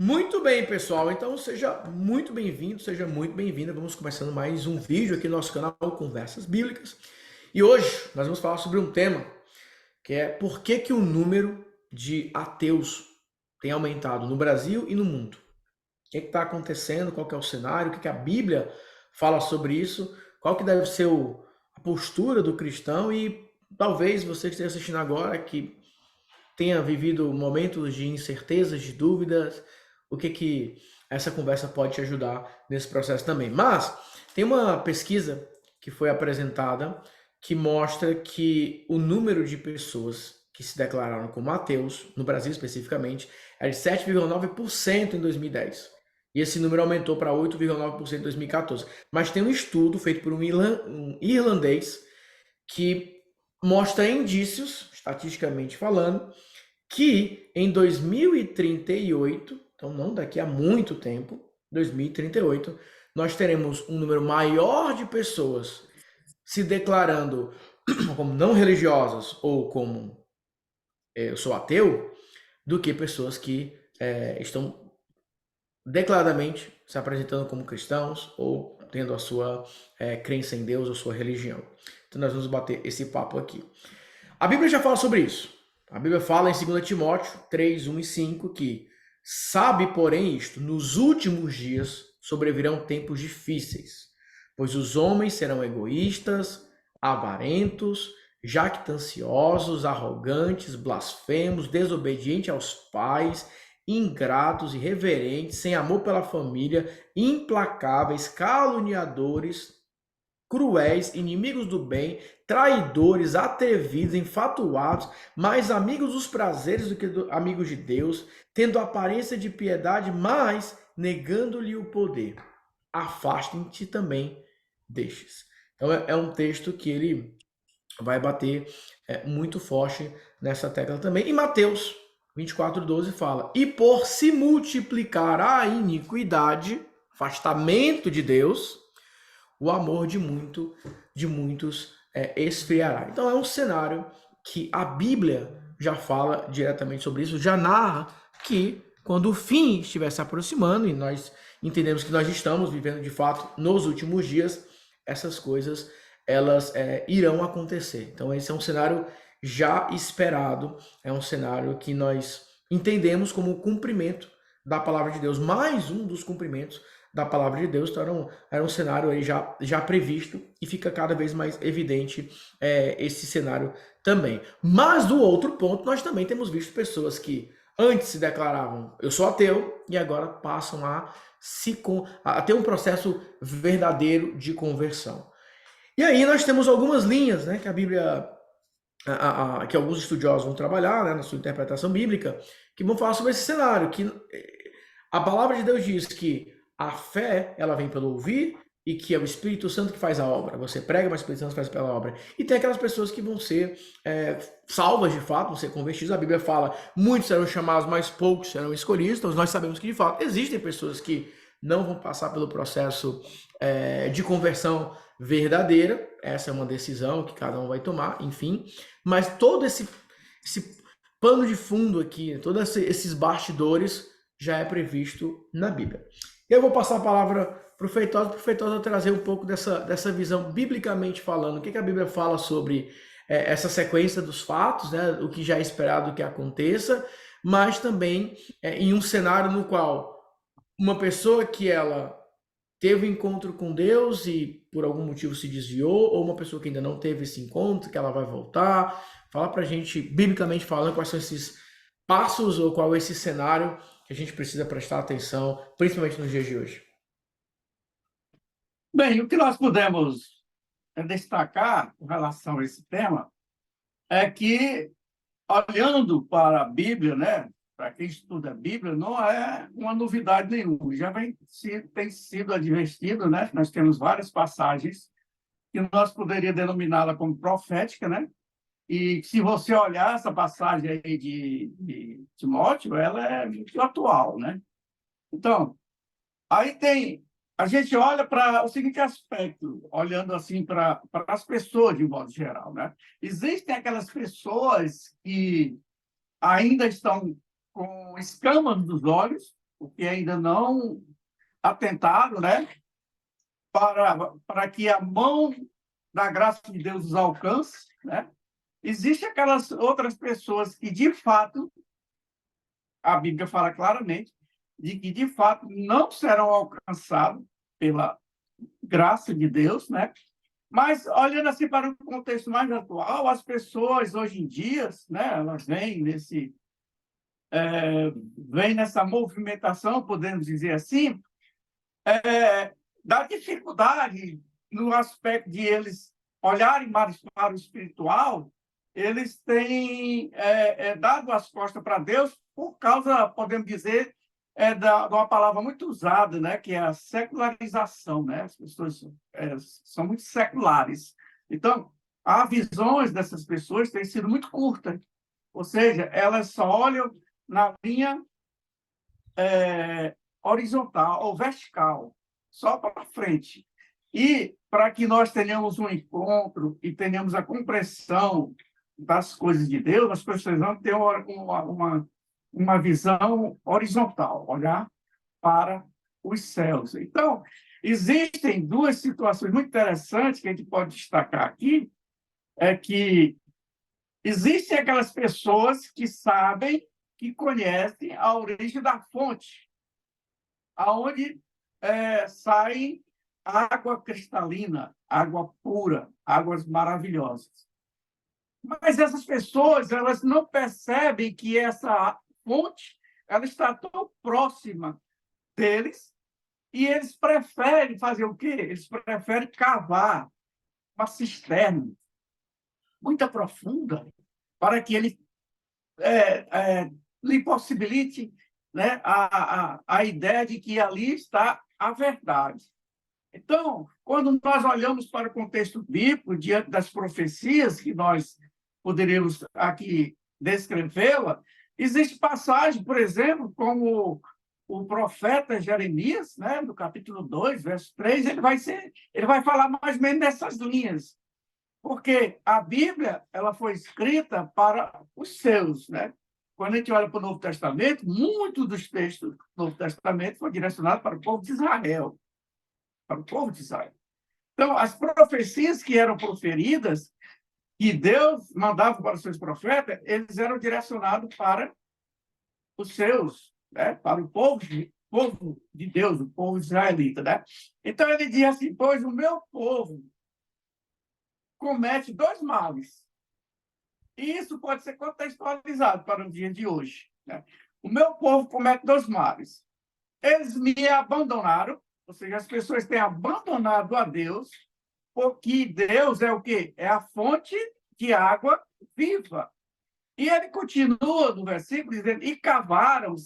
Muito bem, pessoal. Então, seja muito bem-vindo, seja muito bem-vinda. Vamos começando mais um vídeo aqui no nosso canal Conversas Bíblicas. E hoje nós vamos falar sobre um tema que é por que que o número de ateus tem aumentado no Brasil e no mundo. O que está acontecendo? Qual que é o cenário? O que que a Bíblia fala sobre isso? Qual que deve ser a postura do cristão? E talvez você que esteja assistindo agora que tenha vivido momentos de incertezas, de dúvidas, o que que essa conversa pode te ajudar nesse processo também. Mas tem uma pesquisa que foi apresentada que mostra que o número de pessoas que se declararam como ateus, no Brasil especificamente, é de 7,9% em 2010. E esse número aumentou para 8,9% em 2014. Mas tem um estudo feito por um irlandês que mostra indícios, estatisticamente falando, que em 2038, então não daqui a muito tempo, 2038, nós teremos um número maior de pessoas se declarando como não religiosas ou como eu sou ateu, do que pessoas que estão declaradamente se apresentando como cristãos ou tendo a sua crença em Deus ou sua religião. Então nós vamos bater esse papo aqui. A Bíblia já fala sobre isso. A Bíblia fala em 2 Timóteo 3, 1 e 5 que sabe, porém, isto, nos últimos dias sobrevirão tempos difíceis, pois os homens serão egoístas, avarentos, jactanciosos, arrogantes, blasfemos, desobedientes aos pais, ingratos, irreverentes, sem amor pela família, implacáveis, caluniadores, cruéis, inimigos do bem, traidores, atrevidos, enfatuados, mais amigos dos prazeres do que amigos de Deus, tendo aparência de piedade, mas negando-lhe o poder. Afastem-te também destes. Então é um texto que ele vai bater muito forte nessa tecla também. E Mateus 24:12 fala: e por se multiplicar a iniquidade, afastamento de Deus, o amor de muitos esfriará. Então é um cenário que a Bíblia já fala diretamente sobre isso, já narra que quando o fim estiver se aproximando, e nós entendemos que nós estamos vivendo de fato nos últimos dias, essas coisas elas irão acontecer. Então esse é um cenário já esperado, é um cenário que nós entendemos como o cumprimento da palavra de Deus, mais um dos cumprimentos da palavra de Deus. Então era um cenário aí já previsto e fica cada vez mais evidente esse cenário também. Mas do outro ponto, nós também temos visto pessoas que antes se declaravam eu sou ateu e agora passam a ter um processo verdadeiro de conversão. E aí nós temos algumas linhas, né, que a Bíblia, que alguns estudiosos vão trabalhar, né, na sua interpretação bíblica, que vão falar sobre esse cenário, que a palavra de Deus diz que a fé, ela vem pelo ouvir e que é o Espírito Santo que faz a obra. Você prega, mas o Espírito Santo faz pela obra. E tem aquelas pessoas que vão ser salvas de fato, vão ser convertidas. A Bíblia fala, muitos serão chamados, mas poucos serão escolhidos. Então nós sabemos que de fato existem pessoas que não vão passar pelo processo de conversão verdadeira. Essa é uma decisão que cada um vai tomar, enfim. Mas todo esse pano de fundo aqui, todos esses bastidores já é previsto na Bíblia. Eu vou passar a palavra para o Feitosa trazer um pouco dessa visão, biblicamente falando, o que a Bíblia fala sobre essa sequência dos fatos, né, o que já é esperado que aconteça, mas também em um cenário no qual uma pessoa que ela teve um encontro com Deus e por algum motivo se desviou, ou uma pessoa que ainda não teve esse encontro, que ela vai voltar. Fala pra gente, biblicamente falando, quais são esses passos ou qual é esse cenário que a gente precisa prestar atenção, principalmente nos dias de hoje. Bem, o que nós podemos destacar com relação a esse tema é que, olhando para a Bíblia, né, para quem estuda a Bíblia, não é uma novidade nenhuma. Já tem sido advertido, né? Nós temos várias passagens que nós poderíamos denominá-la como profética, né? E se você olhar essa passagem aí de Timóteo, ela é muito atual, né? Então, aí a gente olha para o seguinte aspecto, olhando assim para as pessoas de modo geral, né? Existem aquelas pessoas que ainda estão com escamas nos olhos, porque ainda não atentaram, né, para que a mão da graça de Deus os alcance, né? Existem aquelas outras pessoas que, de fato, a Bíblia fala claramente, de que, de fato, não serão alcançados pela graça de Deus, né? Mas, olhando assim para um contexto mais atual, as pessoas, hoje em dia, né, elas vêm nessa movimentação, podemos dizer assim, da dificuldade no aspecto de eles olharem mais para o espiritual, eles têm dado as costas para Deus por causa, podemos dizer, de uma palavra muito usada, né, que é a secularização, né? As pessoas são muito seculares. Então, as visões dessas pessoas têm sido muito curtas, ou seja, elas só olham na linha horizontal ou vertical, só para frente. E para que nós tenhamos um encontro e tenhamos a compreensão das coisas de Deus, nós precisamos ter uma visão horizontal, olhar para os céus. Então, existem duas situações muito interessantes que a gente pode destacar aqui, é que existem aquelas pessoas que sabem, que conhecem a origem da fonte, aonde sai água cristalina, água pura, águas maravilhosas. Mas essas pessoas, elas não percebem que essa fonte ela está tão próxima deles e eles preferem fazer o quê? Eles preferem cavar uma cisterna muito profunda para que ele lhe possibilite, né, a ideia de que ali está a verdade. Então, quando nós olhamos para o contexto bíblico, diante das profecias que nós poderíamos aqui descrevê-la, existe passagem, por exemplo, como o profeta Jeremias, né, no capítulo 2, verso 3, ele vai falar mais ou menos nessas linhas, porque a Bíblia ela foi escrita para os seus, né? Quando a gente olha para o Novo Testamento, muitos dos textos do Novo Testamento foram direcionados para o povo de Israel, para o povo de Israel. Então, as profecias que eram proferidas, que Deus mandava para os seus profetas, eles eram direcionados para os seus, né? Para o povo de Deus, o povo israelita, né? Então, ele diz assim, pois o meu povo comete dois males. E isso pode ser contextualizado para o dia de hoje, né? O meu povo comete dois males. Eles me abandonaram, ou seja, as pessoas têm abandonado a Deus, porque Deus é o quê? É a fonte de água viva. E ele continua no versículo dizendo, e cavaram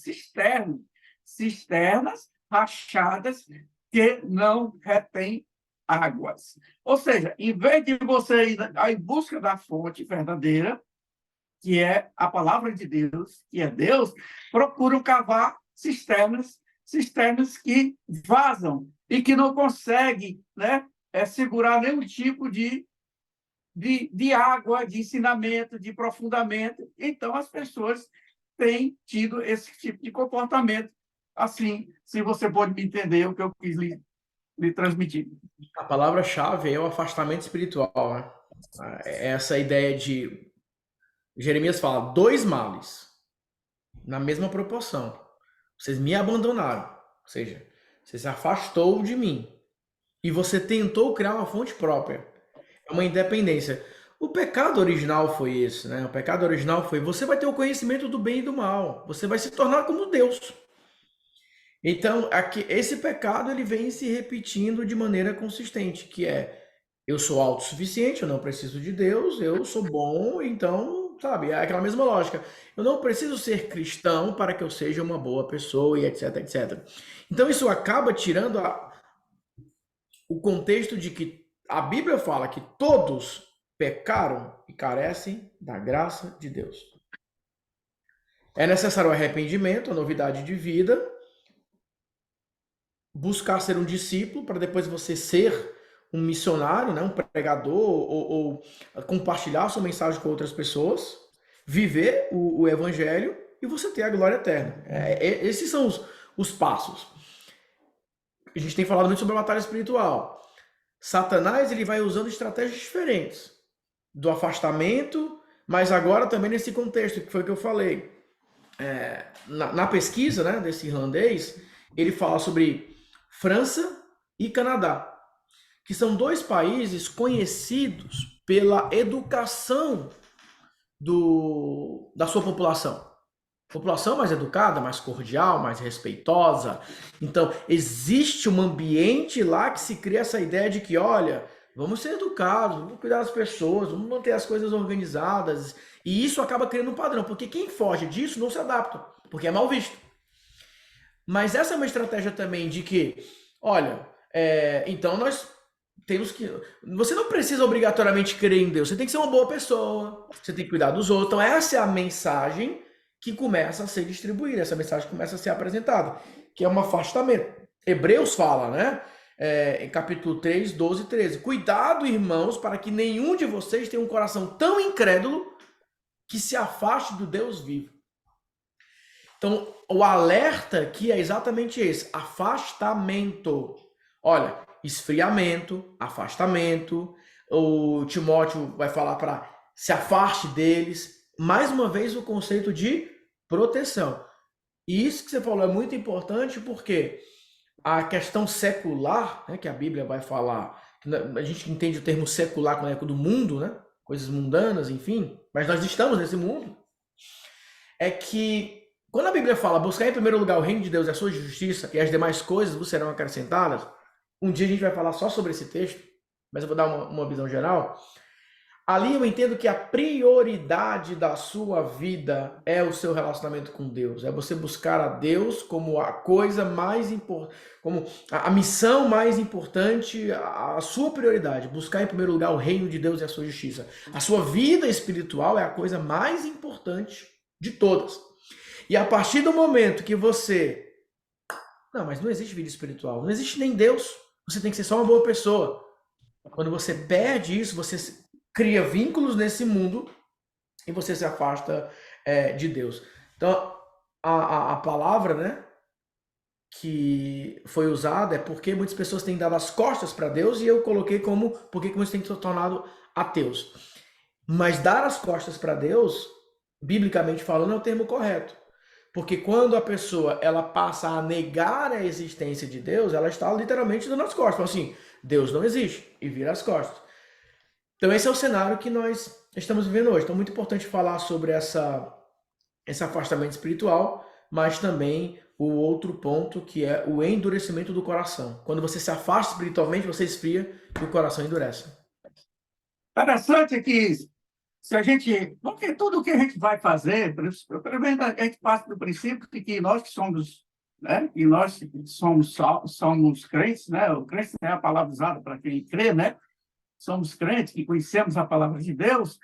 cisternas rachadas que não retêm águas. Ou seja, em vez de você ir em busca da fonte verdadeira, que é a palavra de Deus, que é Deus, procuram cavar cisternas que vazam e que não conseguem, né, segurar nenhum tipo de água, de ensinamento, de aprofundamento. Então, as pessoas têm tido esse tipo de comportamento. Assim, se você pode me entender o que eu quis lhe transmitir. A palavra-chave é o afastamento espiritual, né? Essa ideia de Jeremias fala dois males na mesma proporção. Vocês me abandonaram, ou seja, você se afastou de mim e você tentou criar uma fonte própria. É uma independência. O pecado original foi esse, né? O pecado original foi você vai ter o conhecimento do bem e do mal. Você vai se tornar como Deus. Então, aqui, esse pecado ele vem se repetindo de maneira consistente, que é eu sou autossuficiente, eu não preciso de Deus, eu sou bom, então, sabe, é aquela mesma lógica. Eu não preciso ser cristão para que eu seja uma boa pessoa e etc, etc. Então, isso acaba tirando o contexto de que a Bíblia fala que todos pecaram e carecem da graça de Deus. É necessário arrependimento, a novidade de vida, buscar ser um discípulo para depois você ser um missionário, né, um pregador ou compartilhar sua mensagem com outras pessoas, viver o evangelho e você ter a glória eterna. Esses são os passos. A gente tem falado muito sobre a batalha espiritual. Satanás ele vai usando estratégias diferentes do afastamento, mas agora também nesse contexto, que foi o que eu falei. Na pesquisa, né, desse irlandês, ele fala sobre França e Canadá, que são dois países conhecidos pela educação da sua população. População mais educada, mais cordial, mais respeitosa. Então, existe um ambiente lá que se cria essa ideia de que, olha, vamos ser educados, vamos cuidar das pessoas, vamos manter as coisas organizadas. E isso acaba criando um padrão, porque quem foge disso não se adapta, porque é mal visto. Mas essa é uma estratégia também de que, olha, então nós temos que. Você não precisa obrigatoriamente crer em Deus, você tem que ser uma boa pessoa, você tem que cuidar dos outros. Então, essa é a mensagem que começa a ser distribuída, essa mensagem começa a ser apresentada, que é um afastamento. Hebreus fala, né? Em capítulo 3, 12 e 13. Cuidado, irmãos, para que nenhum de vocês tenha um coração tão incrédulo que se afaste do Deus vivo. Então, o alerta aqui é exatamente esse: afastamento. Olha, esfriamento, afastamento. O Timóteo vai falar para se afaste deles. Mais uma vez, o conceito de proteção. E isso que você falou é muito importante porque a questão secular, né, que a Bíblia vai falar, a gente entende o termo secular como é do mundo, né? Coisas mundanas, enfim, mas nós estamos nesse mundo. É que quando a Bíblia fala buscar em primeiro lugar o reino de Deus e a sua justiça e as demais coisas vos serão acrescentadas, um dia a gente vai falar só sobre esse texto, mas eu vou dar uma visão geral. Ali eu entendo que a prioridade da sua vida é o seu relacionamento com Deus. É você buscar a Deus como a coisa mais importante, como a missão mais importante, a sua prioridade. Buscar em primeiro lugar o reino de Deus e a sua justiça. A sua vida espiritual é a coisa mais importante de todas. E a partir do momento que você... Não, mas não existe vida espiritual. Não existe nem Deus. Você tem que ser só uma boa pessoa. Quando você perde isso, você cria vínculos nesse mundo e você se afasta de Deus. Então, a palavra, né, que foi usada é porque muitas pessoas têm dado as costas para Deus e eu coloquei como porque muitos têm se tornado ateus. Mas dar as costas para Deus, biblicamente falando, é o termo correto. Porque quando a pessoa ela passa a negar a existência de Deus, ela está literalmente dando as costas. Então, assim, Deus não existe e vira as costas. Então esse é o cenário que nós estamos vivendo hoje. Então é muito importante falar sobre esse afastamento espiritual, mas também o outro ponto que é o endurecimento do coração. Quando você se afasta espiritualmente, você esfria e o coração endurece. Interessante que se a gente, porque tudo o que a gente vai fazer, pelo menos a gente parte do princípio de que nós que somos, né, e nós somos crentes, né, o crente é a palavra usada para quem crê, né, somos crentes que conhecemos a palavra de Deus.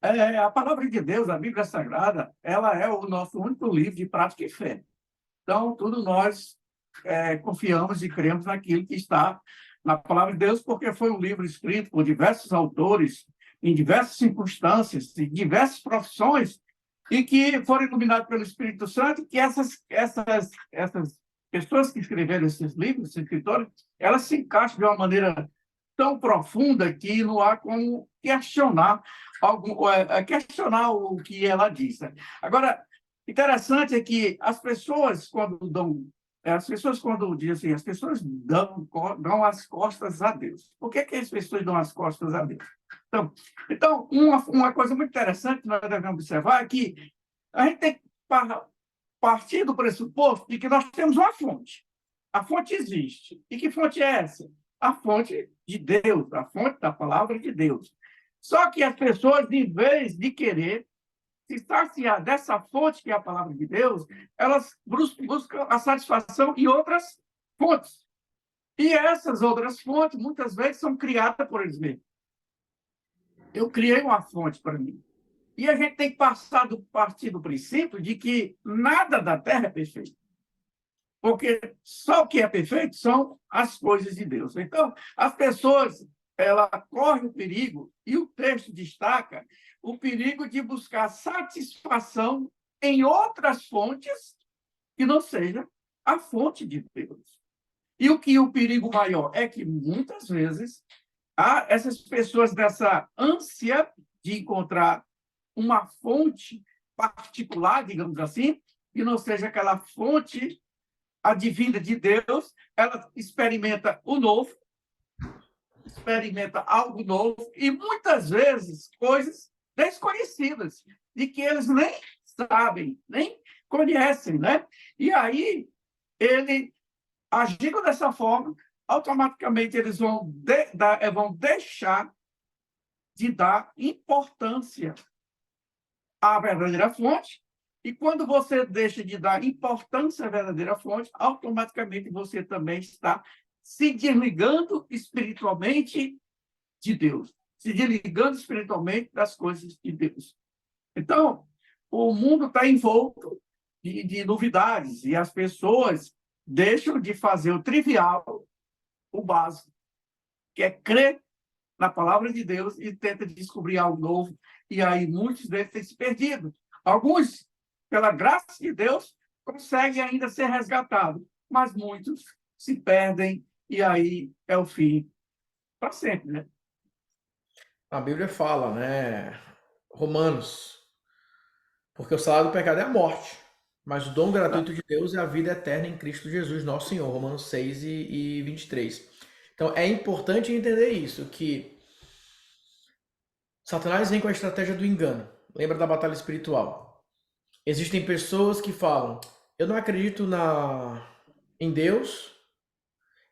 A palavra de Deus, a Bíblia Sagrada, ela é o nosso único livro de prática e fé. Então, tudo nós confiamos e cremos naquilo que está na palavra de Deus, porque foi um livro escrito por diversos autores, em diversas circunstâncias, em diversas profissões, e que foram iluminados pelo Espírito Santo, que essas pessoas que escreveram esses livros, esses escritores, elas se encaixam de uma maneira tão profunda que não há como questionar o que ela diz. Agora, interessante é que as pessoas quando dizem assim, as pessoas dão as costas a Deus. Por que as pessoas dão as costas a Deus? Então uma coisa muito interessante que nós devemos observar é que a gente tem que partir do pressuposto de que nós temos uma fonte. A fonte existe. E que fonte é essa? A fonte de Deus, a fonte da palavra de Deus. Só que as pessoas, em vez de querer se saciar dessa fonte que é a palavra de Deus, elas buscam a satisfação em outras fontes. E essas outras fontes, muitas vezes, são criadas por eles mesmos. Eu criei uma fonte para mim. E a gente tem que partir do princípio de que nada da terra é perfeito. Porque só o que é perfeito são as coisas de Deus. Então, as pessoas correm o perigo, e o texto destaca o perigo de buscar satisfação em outras fontes que não seja a fonte de Deus. E o perigo maior é que, muitas vezes, há essas pessoas dessa ânsia de encontrar uma fonte particular, digamos assim, que não seja aquela fonte advinda de Deus, ela experimenta o novo, experimenta algo novo, e muitas vezes coisas desconhecidas, de que eles nem sabem, nem conhecem, né? E aí, ele, agindo dessa forma, automaticamente eles vão deixar de dar importância à verdadeira fonte, e quando você deixa de dar importância à verdadeira fonte, automaticamente você também está se desligando espiritualmente de Deus, se desligando espiritualmente das coisas de Deus. Então, o mundo está envolto de novidades, e as pessoas deixam de fazer o trivial, o básico, que é crer na palavra de Deus, e tenta descobrir algo novo, e aí muitos deles têm se perdido. Alguns, pela graça de Deus, conseguem ainda ser resgatados, mas muitos se perdem, e aí é o fim para sempre, né? A Bíblia fala, né? Romanos, porque o salário do pecado é a morte, mas o dom gratuito de Deus é a vida eterna em Cristo Jesus, nosso Senhor. Romanos 6 e 23. Então é importante entender isso, que Satanás vem com a estratégia do engano. Lembra da batalha espiritual? Existem pessoas que falam, eu não acredito em Deus,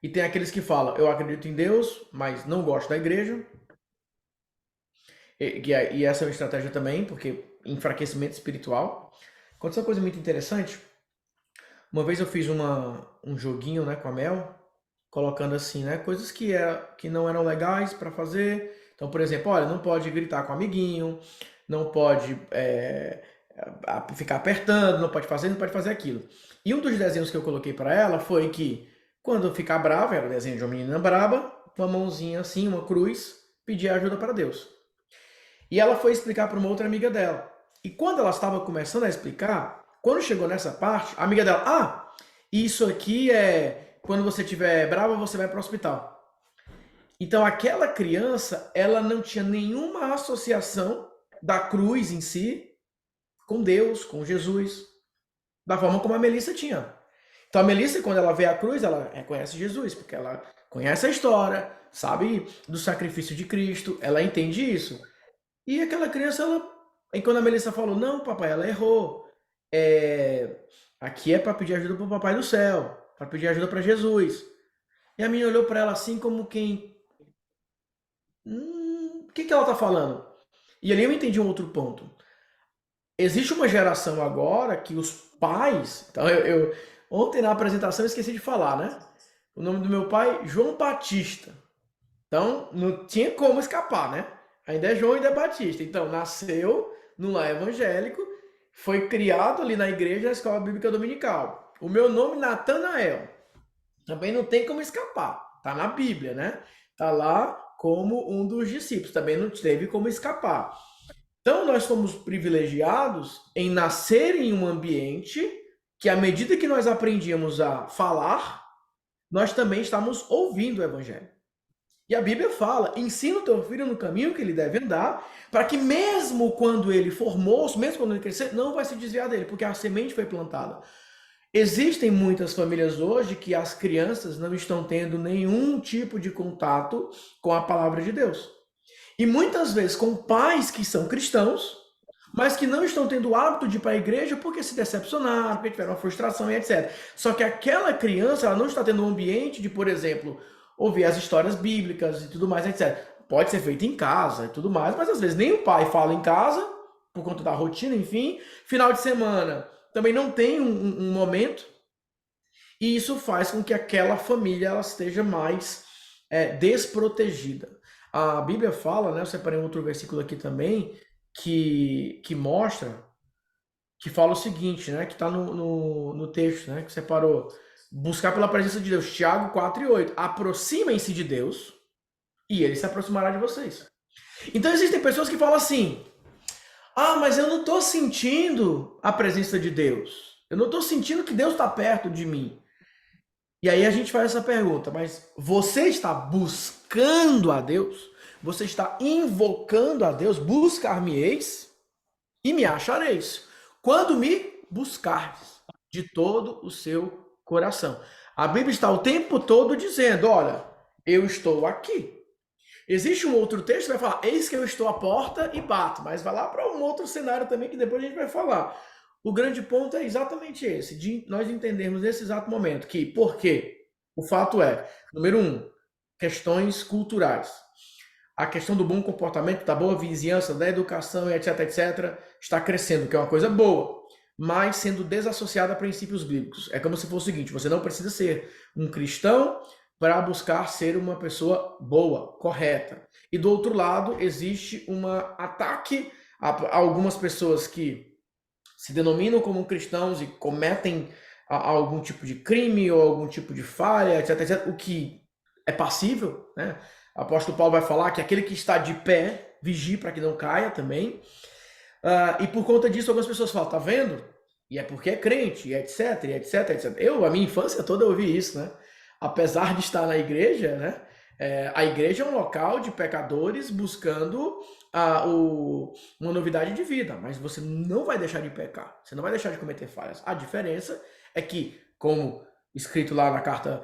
e tem aqueles que falam, eu acredito em Deus, mas não gosto da igreja. E essa é uma estratégia também, porque enfraquecimento espiritual. Aconteceu uma coisa muito interessante. Uma vez eu fiz um joguinho, né, com a Mel, colocando assim, né, coisas que não eram legais para fazer. Então, por exemplo, olha, não pode gritar com o amiguinho, não pode ficar apertando, não pode fazer, não pode fazer aquilo. E um dos desenhos que eu coloquei para ela foi que, quando ficar brava, era o desenho de uma menina braba, uma mãozinha assim, uma cruz, pedir ajuda para Deus. E ela foi explicar para uma outra amiga dela. E quando ela estava começando a explicar, quando chegou nessa parte, a amiga dela, isso aqui é quando você estiver brava, você vai para o hospital. Então aquela criança, ela não tinha nenhuma associação da cruz em si com Deus, com Jesus, da forma como a Melissa tinha. Então a Melissa, quando ela vê a cruz, ela reconhece Jesus, porque ela conhece a história, sabe do sacrifício de Cristo, ela entende isso. E aquela criança, e quando a Melissa falou, não, papai, ela errou. Aqui é para pedir ajuda para o papai do céu, para pedir ajuda para Jesus. E a menina olhou para ela assim como quem, o que ela está falando? E ali eu entendi um outro ponto. Existe uma geração agora que os pais, então ontem na apresentação eu esqueci de falar, né? O nome do meu pai, João Batista. Então não tinha como escapar, né? Ainda é João, ainda é Batista. Então, nasceu no lar evangélico, foi criado ali na igreja, na escola bíblica dominical. O meu nome, Natanael, também não tem como escapar. Tá na Bíblia, né? Tá lá como um dos discípulos. Também não teve como escapar. Então, nós somos privilegiados em nascer em um ambiente que, à medida que nós aprendíamos a falar, nós também estamos ouvindo o evangelho. E a Bíblia fala, ensina o teu filho no caminho que ele deve andar, para que mesmo quando ele for moço, mesmo quando ele crescer, não vai se desviar dele, porque a semente foi plantada. Existem muitas famílias hoje que as crianças não estão tendo nenhum tipo de contato com a palavra de Deus. E muitas vezes com pais que são cristãos, mas que não estão tendo o hábito de ir para a igreja porque se decepcionaram, porque tiveram uma frustração e etc. Só que aquela criança, ela não está tendo um ambiente de, por exemplo, ouvir as histórias bíblicas e tudo mais, etc. Pode ser feito em casa e tudo mais, mas às vezes nem o pai fala em casa, por conta da rotina, enfim. Final de semana também não tem um momento. E isso faz com que aquela família ela esteja mais desprotegida. A Bíblia fala, né? Eu separei um outro versículo aqui também, que mostra, que fala o seguinte, né? Que está no texto, né? Que separou. Buscar pela presença de Deus. Tiago 4:8. Aproximem-se de Deus e ele se aproximará de vocês. Então existem pessoas que falam assim, mas eu não estou sentindo a presença de Deus. Eu não estou sentindo que Deus está perto de mim. E aí a gente faz essa pergunta, mas você está buscando a Deus? Você está invocando a Deus? Buscar-me-eis e me achareis. Quando me buscardes de todo o seu coração. A Bíblia está o tempo todo dizendo, olha, eu estou aqui. Existe um outro texto que vai falar, eis que eu estou à porta e bato, mas vai lá para um outro cenário também que depois a gente vai falar. O grande ponto é exatamente esse, de nós entendermos nesse exato momento que, por quê? O fato é, número 1, questões culturais. A questão do bom comportamento, da boa vizinhança, da educação, etc, etc, está crescendo, que é uma coisa boa, mas sendo desassociada a princípios bíblicos. É como se fosse o seguinte, você não precisa ser um cristão para buscar ser uma pessoa boa, correta. E do outro lado, existe um ataque a algumas pessoas que se denominam como cristãos e cometem algum tipo de crime ou algum tipo de falha, etc, etc, o que é passível, né? O apóstolo Paulo vai falar que aquele que está de pé, vigie para que não caia também. E por conta disso, algumas pessoas falam, tá vendo? E é porque é crente, e etc, e etc, etc. A minha infância toda eu ouvi isso, né? Apesar de estar na igreja, né? A igreja é um local de pecadores buscando uma novidade de vida, mas você não vai deixar de pecar, você não vai deixar de cometer falhas. A diferença é que, como escrito lá na carta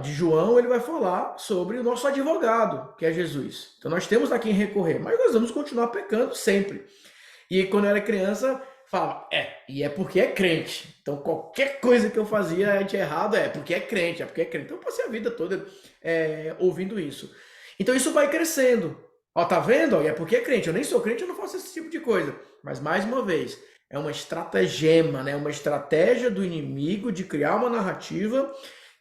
de João, ele vai falar sobre o nosso advogado, que é Jesus. Então nós temos a quem recorrer, mas nós vamos continuar pecando sempre. E quando eu era criança, falava, e é porque é crente. Então qualquer coisa que eu fazia de errado é porque é crente, é porque é crente. Então eu passei a vida toda ouvindo isso. Então isso vai crescendo. Ó, tá vendo? E é porque é crente. Eu nem sou crente, eu não faço esse tipo de coisa. Mas mais uma vez, é uma estratagema, né? Uma estratégia do inimigo de criar uma narrativa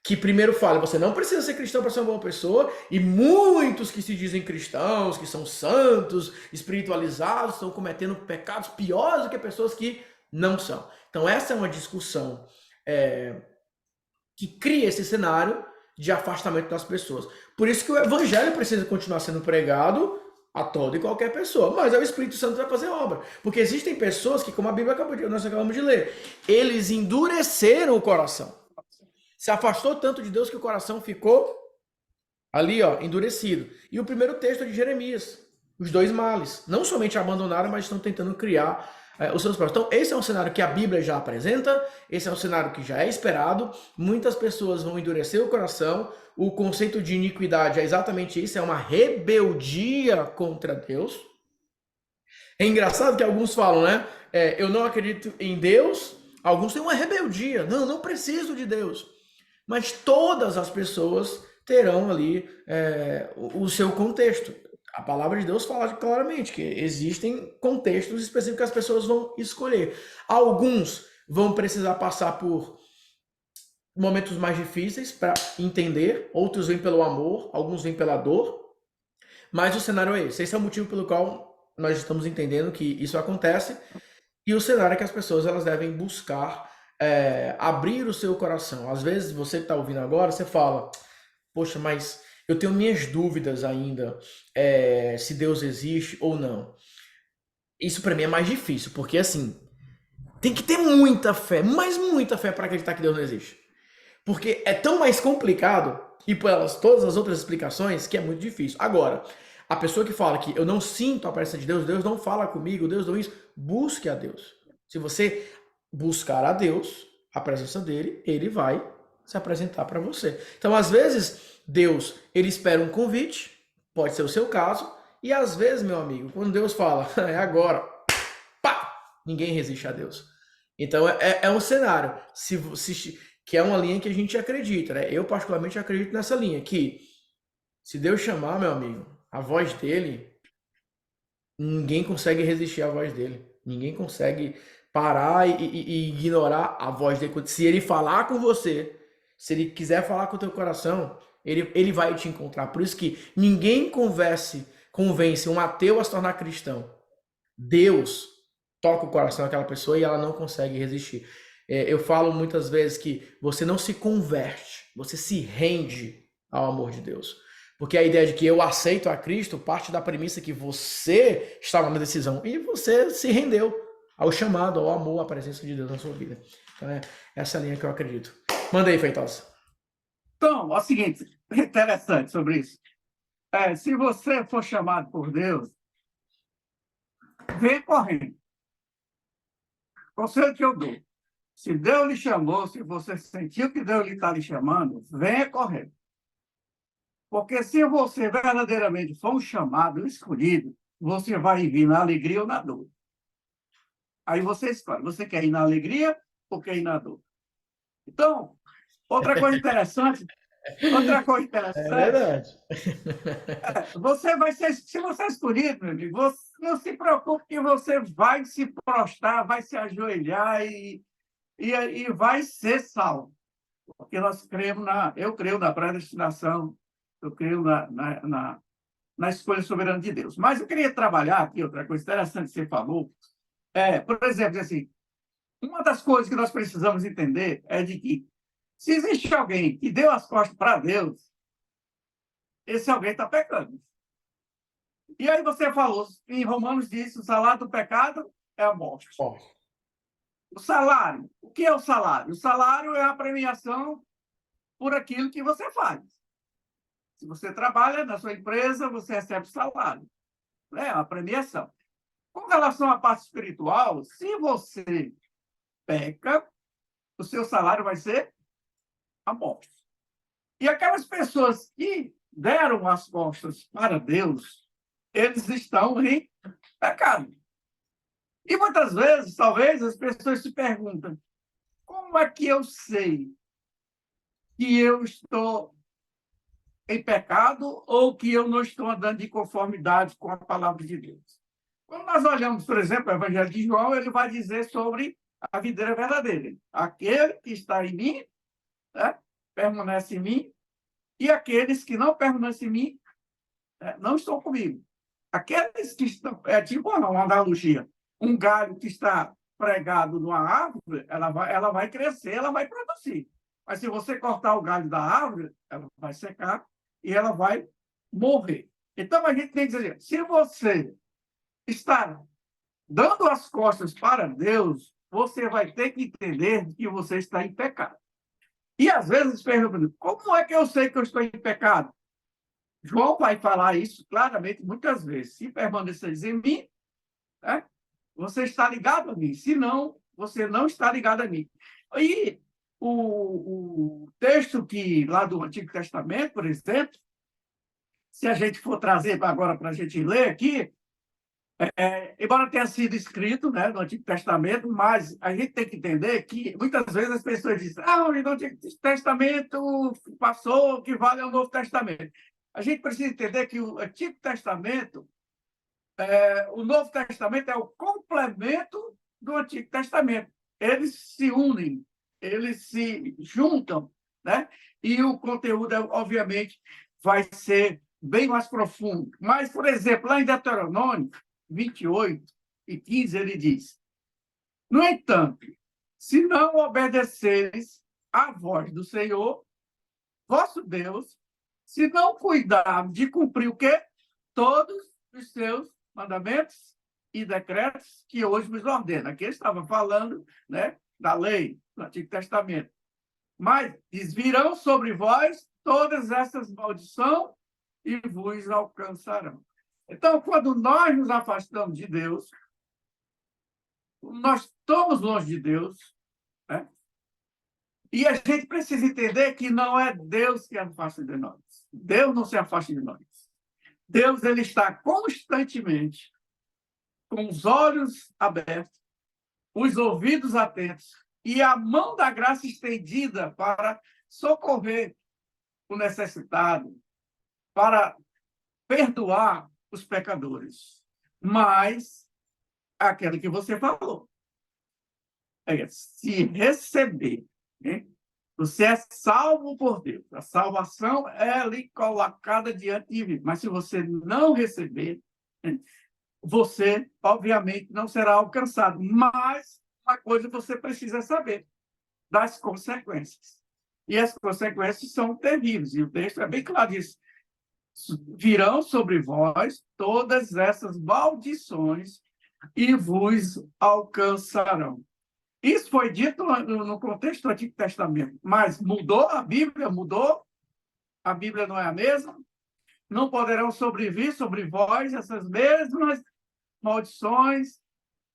que primeiro fala, você não precisa ser cristão para ser uma boa pessoa, e muitos que se dizem cristãos, que são santos, espiritualizados, estão cometendo pecados piores do que pessoas que não são. Então essa é uma discussão que cria esse cenário de afastamento das pessoas. Por isso que o evangelho precisa continuar sendo pregado a toda e qualquer pessoa, mas é o Espírito Santo que vai fazer obra. Porque existem pessoas que, como a Bíblia nós acabamos de ler, eles endureceram o coração. Se afastou tanto de Deus que o coração ficou ali, ó, endurecido. E o primeiro texto é de Jeremias, os dois males. Não somente abandonaram, mas estão tentando criar os seus próprios. Então, esse é um cenário que a Bíblia já apresenta, esse é um cenário que já é esperado. Muitas pessoas vão endurecer o coração. O conceito de iniquidade é exatamente isso, é uma rebeldia contra Deus. É engraçado que alguns falam, né? Eu não acredito em Deus. Alguns têm uma rebeldia. Não preciso de Deus. Mas todas as pessoas terão ali o seu contexto. A palavra de Deus fala claramente que existem contextos específicos que as pessoas vão escolher. Alguns vão precisar passar por momentos mais difíceis para entender, outros vêm pelo amor, alguns vêm pela dor, mas o cenário é esse. Esse é o motivo pelo qual nós estamos entendendo que isso acontece, e o cenário é que as pessoas elas devem buscar abrir o seu coração. Às vezes você que está ouvindo agora, você fala, poxa, mas eu tenho minhas dúvidas ainda se Deus existe ou não. Isso para mim é mais difícil, porque assim, tem que ter muita fé, mas muita fé para acreditar que Deus não existe. Porque é tão mais complicado, e pelas todas as outras explicações, que é muito difícil. Agora, a pessoa que fala que eu não sinto a presença de Deus, Deus não fala comigo, Deus não isso, busque a Deus. Se você buscar a Deus, a presença dele, ele vai se apresentar para você. Então, às vezes, Deus, ele espera um convite, pode ser o seu caso, e às vezes, meu amigo, quando Deus fala, é agora, pá, ninguém resiste a Deus. Então, é um cenário que é uma linha que a gente acredita, né? Eu, particularmente, acredito nessa linha, que se Deus chamar, meu amigo, a voz dele, ninguém consegue resistir à voz dele. Ninguém consegue parar e ignorar a voz dele. Se ele falar com você, se ele quiser falar com o teu coração, ele vai te encontrar. Por isso que ninguém convence um ateu a se tornar cristão. Deus toca o coração daquela pessoa e ela não consegue resistir. Eu falo muitas vezes que você não se converte, você se rende ao amor de Deus. Porque a ideia de que eu aceito a Cristo parte da premissa que você estava na decisão e você se rendeu ao chamado, ao amor, à presença de Deus na sua vida. Então é essa linha que eu acredito. Manda aí, Feitosa. Então, é o seguinte, interessante sobre isso. Se você for chamado por Deus, venha correndo. Conselho que eu dou. Se Deus lhe chamou, se você sentiu que Deus está lhe chamando, venha correndo. Porque se você verdadeiramente for um chamado, um escolhido, você vai vir na alegria ou na dor. Aí você escolhe. Você quer ir na alegria ou quer ir na dor? Então, outra coisa interessante, É verdade. você vai ser, se você é escolhido, meu amigo, você não se preocupe que você vai se prostrar, vai se ajoelhar e vai ser salvo. Porque eu creio na predestinação, eu creio na escolha soberana de Deus. Mas eu queria trabalhar aqui, outra coisa interessante que você falou, por exemplo, assim, uma das coisas que nós precisamos entender é de que se existe alguém que deu as costas para Deus, esse alguém está pecando. E aí você falou, em Romanos diz, o salário do pecado é a morte. Ó, O salário, o que é o salário? O salário é a premiação por aquilo que você faz. Se você trabalha na sua empresa, você recebe salário. É a premiação. Com relação à parte espiritual, se você peca, o seu salário vai ser a morte. E aquelas pessoas que deram as costas para Deus, eles estão em pecado. E muitas vezes, talvez, as pessoas se perguntam: como é que eu sei que eu estou em pecado ou que eu não estou andando de conformidade com a palavra de Deus? Quando nós olhamos, por exemplo, o Evangelho de João, ele vai dizer sobre a videira verdadeira. Aquele que está em mim, né, permanece em mim, e aqueles que não permanecem em mim, não estão comigo. Aqueles que estão... É tipo uma analogia. Um galho que está pregado numa árvore, ela vai crescer, ela vai produzir. Mas se você cortar o galho da árvore, ela vai secar e ela vai morrer. Então, a gente tem que dizer, se você está dando as costas para Deus, você vai ter que entender que você está em pecado. E, às vezes, perguntam, como é que eu sei que eu estou em pecado? João vai falar isso claramente muitas vezes. Se permaneceres em mim, né, você está ligado a mim. Se não, você não está ligado a mim. E o texto que lá do Antigo Testamento, por exemplo, se a gente for trazer agora para a gente ler aqui, embora tenha sido escrito, né, no Antigo Testamento, mas a gente tem que entender que muitas vezes as pessoas dizem: no Antigo Testamento passou, o que vale é o Novo Testamento. A gente precisa entender que o Antigo Testamento, o Novo Testamento é o complemento do Antigo Testamento. Eles se unem, eles se juntam, né? E o conteúdo, obviamente, vai ser bem mais profundo. Mas, por exemplo, lá em Deuteronômio 28:15, ele diz: no entanto, se não obedeceres à voz do Senhor, vosso Deus, se não cuidar de cumprir o quê? Todos os seus mandamentos e decretos que hoje vos ordena. Aqui ele estava falando, né, da lei do Antigo Testamento. Mas virão sobre vós todas essas maldições e vos alcançarão. Então, quando nós nos afastamos de Deus, nós estamos longe de Deus, né? E a gente precisa entender que não é Deus que afasta de nós. Deus não se afasta de nós. Deus, ele está constantemente com os olhos abertos, os ouvidos atentos e a mão da graça estendida para socorrer o necessitado, para perdoar os pecadores. Mas aquilo que você falou, se receber, né? Você é salvo por Deus. A salvação é lhe colocada diante de mim. Mas se você não receber, você, obviamente, não será alcançado. Mas uma coisa você precisa saber: das consequências. E as consequências são terríveis. E o texto é bem claro disso. Virão sobre vós todas essas maldições e vos alcançarão. Isso foi dito no contexto do Antigo Testamento, mas mudou a Bíblia, mudou, a Bíblia não é a mesma, não poderão sobrevir sobre vós essas mesmas maldições,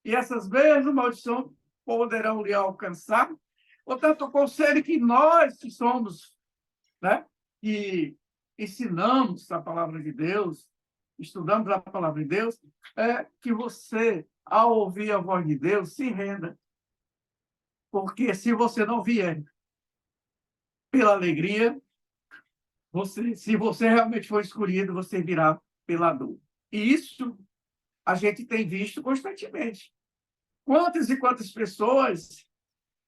e essas mesmas maldições poderão lhe alcançar. Portanto, o conselho que nós que somos, né, que ensinamos a palavra de Deus, estudamos a palavra de Deus, é que você, ao ouvir a voz de Deus, se renda. Porque se você não vier pela alegria, se você realmente for escolhido, você virá pela dor. E isso a gente tem visto constantemente. Quantas e quantas pessoas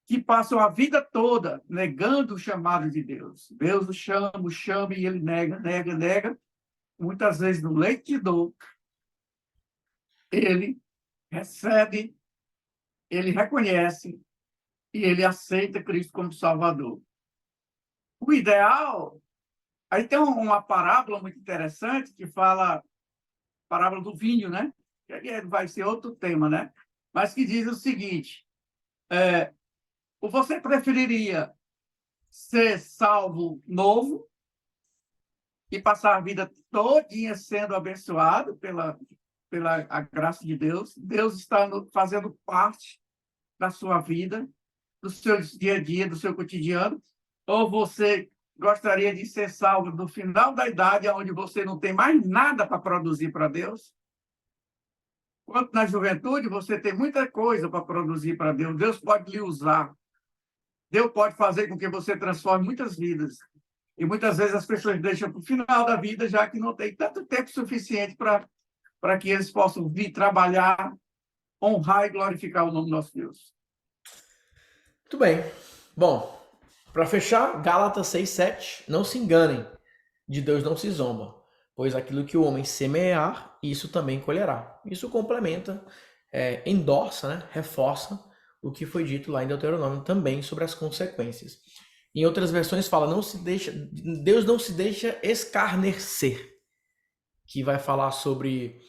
que passam a vida toda negando o chamado de Deus. Deus o chama e ele nega, nega, nega. Muitas vezes no leito de dor, ele recebe, ele reconhece e ele aceita Cristo como Salvador. O ideal... Aí tem uma parábola muito interessante que fala, parábola do vinho, né? Que vai ser outro tema, né? Mas que diz o seguinte, você preferiria ser salvo novo e passar a vida todinha sendo abençoado pela a graça de Deus? Deus está fazendo parte da sua vida, do seu dia a dia, do seu cotidiano? Ou você gostaria de ser salvo no final da idade, onde você não tem mais nada para produzir para Deus? Quanto na juventude, você tem muita coisa para produzir para Deus. Deus pode lhe usar. Deus pode fazer com que você transforme muitas vidas. E muitas vezes as pessoas deixam para o final da vida, já que não tem tanto tempo suficiente para que eles possam vir trabalhar, honrar e glorificar o nome do nosso Deus. Muito bem. Bom, para fechar, Gálatas 6:7, não se enganem, de Deus não se zomba, pois aquilo que o homem semear, isso também colherá. Isso complementa, endossa, né, reforça o que foi dito lá em Deuteronômio também sobre as consequências. Em outras versões fala, Deus não se deixa escarnecer, que vai falar sobre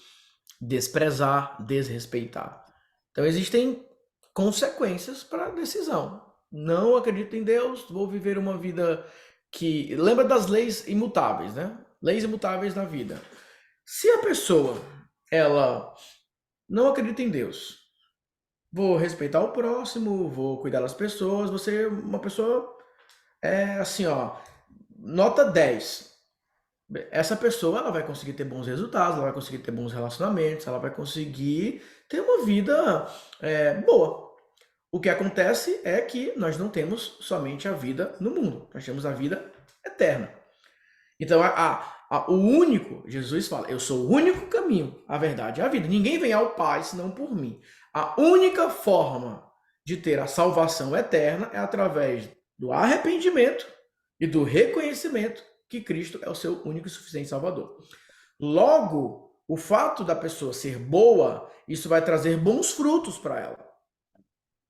desprezar, desrespeitar. Então existem consequências para a decisão. Não acredito em Deus, vou viver uma vida que... Lembra das leis imutáveis, né? Leis imutáveis na vida. Se a pessoa, ela não acredita em Deus, vou respeitar o próximo, vou cuidar das pessoas, vou ser uma pessoa, assim, ó, nota 10. Essa pessoa, ela vai conseguir ter bons resultados, ela vai conseguir ter bons relacionamentos, ela vai conseguir ter uma vida boa. O que acontece é que nós não temos somente a vida no mundo, nós temos a vida eterna. Então, o único, Jesus fala, eu sou o único caminho, a verdade e a vida. Ninguém vem ao Pai senão por mim. A única forma de ter a salvação eterna é através do arrependimento e do reconhecimento que Cristo é o seu único e suficiente Salvador. Logo, o fato da pessoa ser boa, isso vai trazer bons frutos para ela.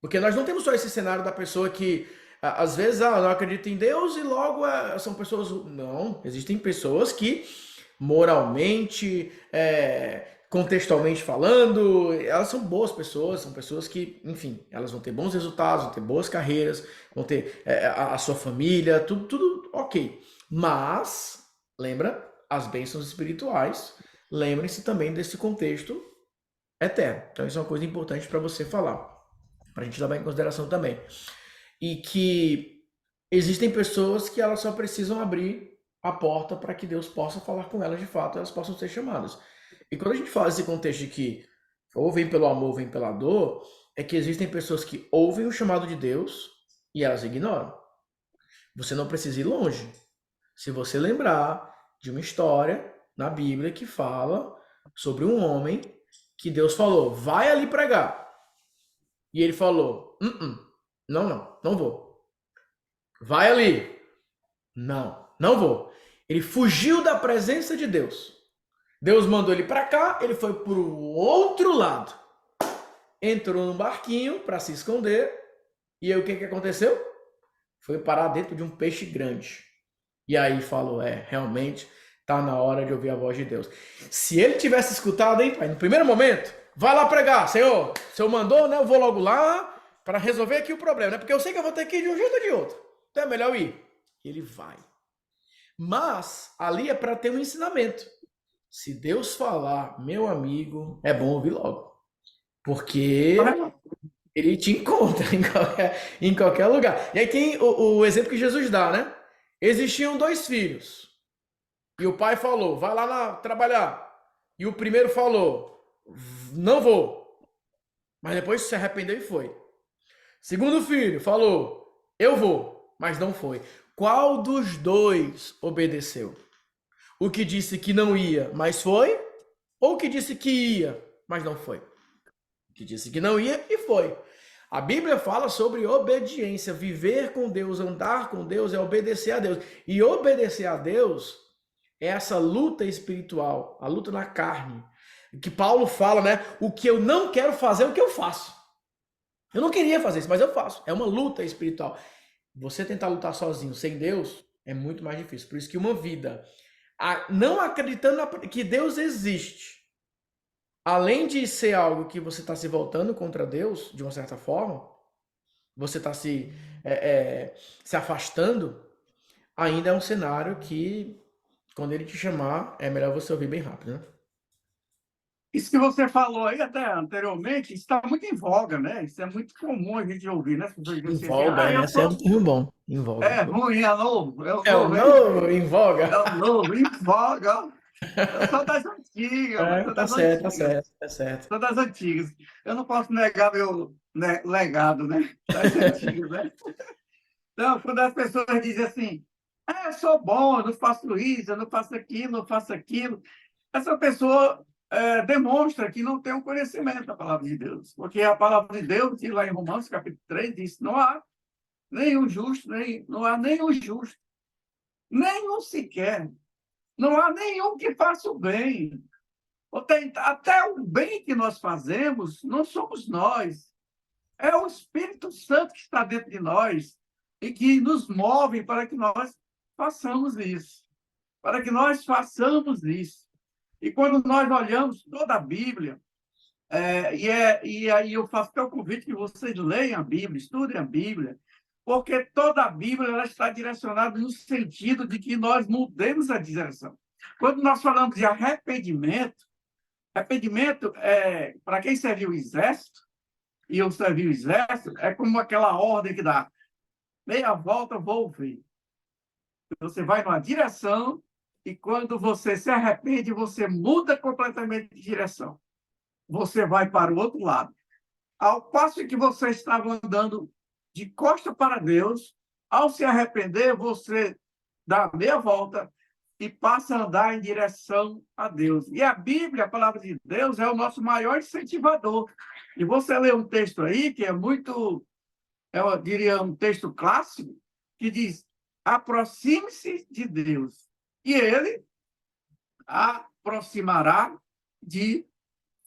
Porque nós não temos só esse cenário da pessoa que, às vezes, não acredita em Deus e logo são pessoas... Não, existem pessoas que, moralmente, contextualmente falando, elas são boas pessoas, são pessoas que, enfim, elas vão ter bons resultados, vão ter boas carreiras, vão ter a sua família, tudo ok. Mas, lembra, as bênçãos espirituais, lembrem-se também desse contexto eterno. Então isso é uma coisa importante para você falar, para a gente levar em consideração também. E que existem pessoas que elas só precisam abrir a porta para que Deus possa falar com elas de fato, elas possam ser chamadas. E quando a gente fala esse contexto de que ou vem pelo amor ou vem pela dor, é que existem pessoas que ouvem o chamado de Deus e elas ignoram. Você não precisa ir longe. Se você lembrar de uma história na Bíblia que fala sobre um homem que Deus falou, vai ali pregar. E ele falou, não vou. Vai ali. Não vou. Ele fugiu da presença de Deus. Deus mandou ele para cá, ele foi para o outro lado. Entrou num barquinho para se esconder. E aí o que aconteceu? Foi parar dentro de um peixe grande. E aí falou, realmente tá na hora de ouvir a voz de Deus. Se ele tivesse escutado, hein, pai, no primeiro momento, vai lá pregar, Senhor mandou, né? Eu vou logo lá, para resolver aqui o problema, né? Porque eu sei que eu vou ter que ir de um jeito ou de outro. Então é melhor eu ir. Ele vai. Mas ali é para ter um ensinamento. Se Deus falar, meu amigo, é bom ouvir logo. Porque ele te encontra em qualquer lugar. E aí tem o exemplo que Jesus dá, né? Existiam dois filhos. E o pai falou, vai lá trabalhar. E o primeiro falou, não vou. Mas depois se arrependeu e foi. Segundo filho falou, eu vou. Mas não foi. Qual dos dois obedeceu? O que disse que não ia, mas foi? Ou o que disse que ia, mas não foi? O que disse que não ia e foi. A Bíblia fala sobre obediência. Viver com Deus, andar com Deus é obedecer a Deus. E obedecer a Deus é essa luta espiritual, a luta na carne. Que Paulo fala, né? O que eu não quero fazer, é o que eu faço. Eu não queria fazer isso, mas eu faço. É uma luta espiritual. Você tentar lutar sozinho, sem Deus, é muito mais difícil. Por isso que uma vida não acreditando que Deus existe, além de ser algo que você está se voltando contra Deus, de uma certa forma, você está se afastando, ainda é um cenário que, quando ele te chamar, é melhor você ouvir bem rápido, né? Isso que você falou aí até anteriormente, está muito em voga, né? Isso é muito comum a gente ouvir, né? As pessoas dizem assim, Envolga, né? eu Esse é um sou... termo bom. Envolga. É ruim, é novo. É o É o novo, hein? novo, em voga. É o novo, em voga. Eu sou das antigas, mas sou Tá das certo, tá antigas. certo, tá certo. Sou das antigas. Eu não posso negar meu legado, né? Das antigas, né? Então, quando as pessoas dizem assim, eu sou bom, eu não faço isso, eu não faço aquilo, não faço aquilo, essa pessoa demonstra que não tem o conhecimento da palavra de Deus. Porque a palavra de Deus, diz lá em Romanos, capítulo 3, diz, não há nenhum justo, não há nenhum justo, nenhum sequer. Não há nenhum que faça o bem. Até o bem que nós fazemos, não somos nós. É o Espírito Santo que está dentro de nós e que nos move para que nós façamos isso. Para que nós façamos isso. E quando nós olhamos toda a Bíblia, e aí eu faço até o convite que vocês leiam a Bíblia, estudem a Bíblia, porque toda a Bíblia ela está direcionada no sentido de que nós mudemos a direção. Quando nós falamos de arrependimento, para quem serviu o exército, e eu servi o exército, é como aquela ordem que dá, meia volta, vou ver. Você vai numa direção e quando você se arrepende, você muda completamente de direção. Você vai para o outro lado. Ao passo que você estava andando de costa para Deus, ao se arrepender, você dá meia volta e passa a andar em direção a Deus. E a Bíblia, a palavra de Deus, é o nosso maior incentivador. E você lê um texto aí que é muito, eu diria, um texto clássico, que diz, aproxime-se de Deus, e Ele aproximará de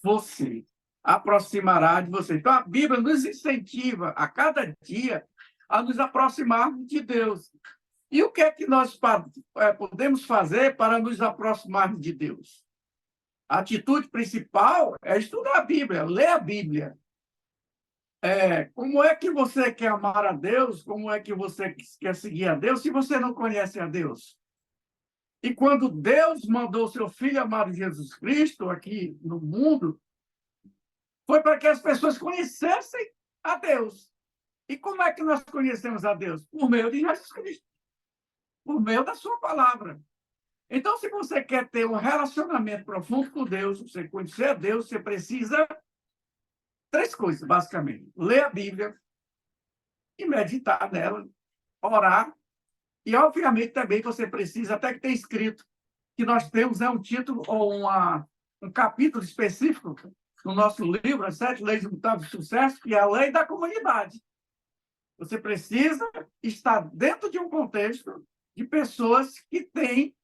você. Aproximará de você. Então, a Bíblia nos incentiva a cada dia a nos aproximarmos de Deus. E o que é que nós podemos fazer para nos aproximarmos de Deus? A atitude principal é estudar a Bíblia, ler a Bíblia. Como é que você quer amar a Deus? Como é que você quer seguir a Deus se você não conhece a Deus? E quando Deus mandou seu Filho amado Jesus Cristo aqui no mundo, foi para que as pessoas conhecessem a Deus. E como é que nós conhecemos a Deus? Por meio de Jesus Cristo. Por meio da sua palavra. Então, se você quer ter um relacionamento profundo com Deus, você conhecer a Deus, você precisa três coisas, basicamente. Ler a Bíblia e meditar nela, orar. E, obviamente, também você precisa, até que ter escrito, que nós temos um título ou um capítulo específico no nosso livro, As 7 Leis Imutáveis de Sucesso, que é a lei da comunidade. Você precisa estar dentro de um contexto de pessoas que têm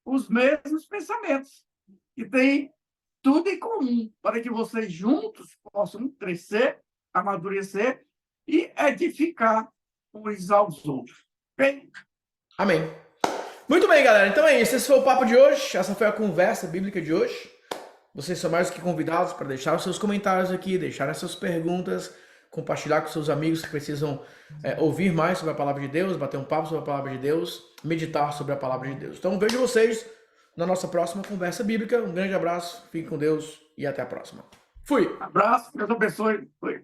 os mesmos pensamentos, que têm tudo em comum, para que vocês juntos possam crescer, amadurecer e edificar uns aos outros. Ok? Amém. Muito bem, galera. Então é isso. Esse foi o papo de hoje. Essa foi a conversa bíblica de hoje. Vocês são mais do que convidados para deixar os seus comentários aqui, deixar as suas perguntas, compartilhar com seus amigos que precisam ouvir mais sobre a palavra de Deus, bater um papo sobre a palavra de Deus, meditar sobre a palavra de Deus. Então vejo vocês na nossa próxima conversa bíblica. Um grande abraço, fique com Deus e até a próxima. Fui! Abraço, Deus abençoe. Fui.